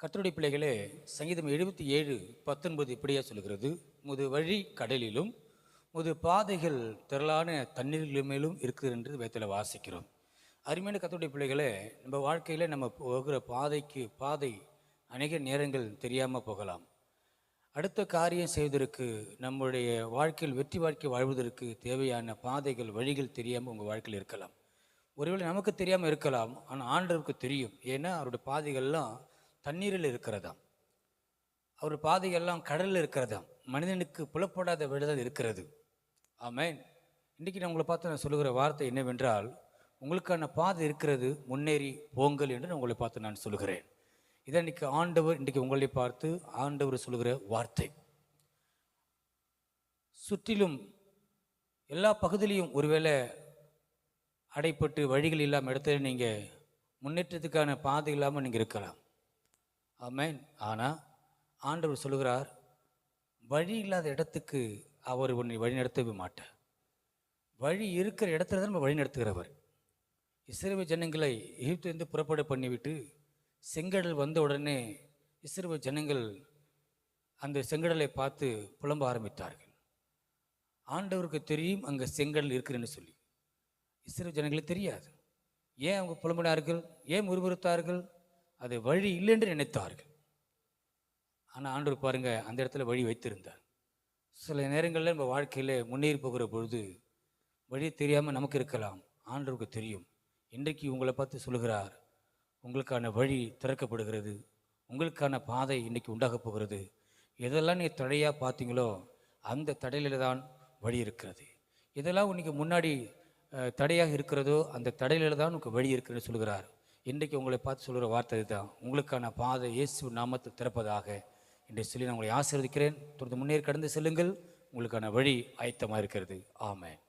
கர்த்தருடைய பிள்ளைகளே, சங்கீதம் 77:19 இப்படியே சொல்கிறது, முது வழி கடலிலும் முது பாதைகள் திரளான தண்ணீர்கள் மேலும் இருக்குது என்று வேதத்தில் வாசிக்கிறோம். அருமையான கர்த்தருடைய பிள்ளைகளே, நம்ம வாழ்க்கையில் நம்ம போகிற பாதை அநேக நேரங்கள் தெரியாமல் போகலாம். அடுத்த காரியம் செய்வதற்கு, நம்முடைய வாழ்க்கையில் வெற்றி வாழ்க்கை வாழ்வதற்கு தேவையான பாதைகள் வழிகள் தெரியாமல் உங்கள் வாழ்க்கையில் இருக்கலாம். ஒருவேளை நமக்கு தெரியாமல் இருக்கலாம், ஆனால் ஆண்டவருக்கு தெரியும். ஏன்னா அவருடைய பாதைகள்லாம் தண்ணீரில் இருக்கிறதாம், அவர் பாதைகள்லாம் கடலில் இருக்கிறதாம், மனிதனுக்கு புலப்படாத விடுதல் இருக்கிறது. ஆமென். இன்றைக்கி நான் உங்களை பார்த்து நான் சொல்லுகிற வார்த்தை என்னவென்றால், உங்களுக்கான பாதை இருக்கிறது, முன்னேறி போங்கள் என்று உங்களை பார்த்து நான் சொல்லுகிறேன். இதை இன்றைக்கி உங்களை பார்த்து ஆண்டவர் சொல்லுகிற வார்த்தை. சுற்றிலும் எல்லா பகுதியிலையும் ஒருவேளை அடைப்பட்டு வழிகள் இல்லாமல் இடத்துல நீங்கள் முன்னேற்றத்துக்கான பாதை இல்லாமல் நீங்கள் இருக்கலாம். ஆமென். ஆனால் ஆண்டவர் சொல்லுகிறார், வழி இல்லாத இடத்துக்கு அவர் உன்னை வழி நடத்தவே மாட்டார். வழி இருக்கிற இடத்துல தான் நம்ம வழி நடத்துகிறவர். இஸ்ரவேல் ஜனங்களை எகிப்திலிருந்து புறப்பட பண்ணிவிட்டு செங்கடல் வந்த உடனே இஸ்ரவேல் ஜனங்கள் அந்த செங்கடலை பார்த்து புலம்ப ஆரம்பித்தார்கள். ஆண்டவருக்கு தெரியும் அங்கே செங்கடல் இருக்குதுன்னு சொல்லி. இஸ்ரவேல் ஜனங்களுக்கு தெரியாது. ஏன் அவங்க புலம்பினார்கள், ஏன் முறுமுறுத்தார்கள்? அது வழி இல்லை என்று நினைத்தார்கள். ஆனால் ஆண்டவர் பாருங்கள், அந்த இடத்துல வழி வைத்திருந்தார். சில நேரங்களில் நம்ம வாழ்க்கையில் முன்னேறி போகிற பொழுது வழி தெரியாமல் நமக்கு இருக்கலாம், ஆண்டவருக்கு தெரியும். இன்றைக்கு உங்களை பார்த்து சொல்லுகிறார், உங்களுக்கான வழி திறக்கப்படுகிறது, உங்களுக்கான பாதை இன்றைக்கி உண்டாக போகிறது. எதெல்லாம் நீங்கள் தடையாக பார்த்தீங்களோ அந்த தடையில் தான் வழி இருக்கிறது. இதெல்லாம் இன்றைக்கி முன்னாடி தடையாக இருக்கிறதோ அந்த தடையில் தான் உங்களுக்கு வழி இருக்குதுன்னு சொல்லுகிறார். இன்றைக்கு உங்களை பார்த்து சொல்கிற வார்த்தை தான், உங்களுக்கான பாதை இயேசு நாமத்தை திறப்பதாக என்று சொல்லி நான் உங்களை ஆசீர்வதிக்கிறேன். தொடர்ந்து முன்னேறி கடந்து செல்லுங்கள், உங்களுக்கான வழி ஆயத்தமாக இருக்கிறது. ஆமென்.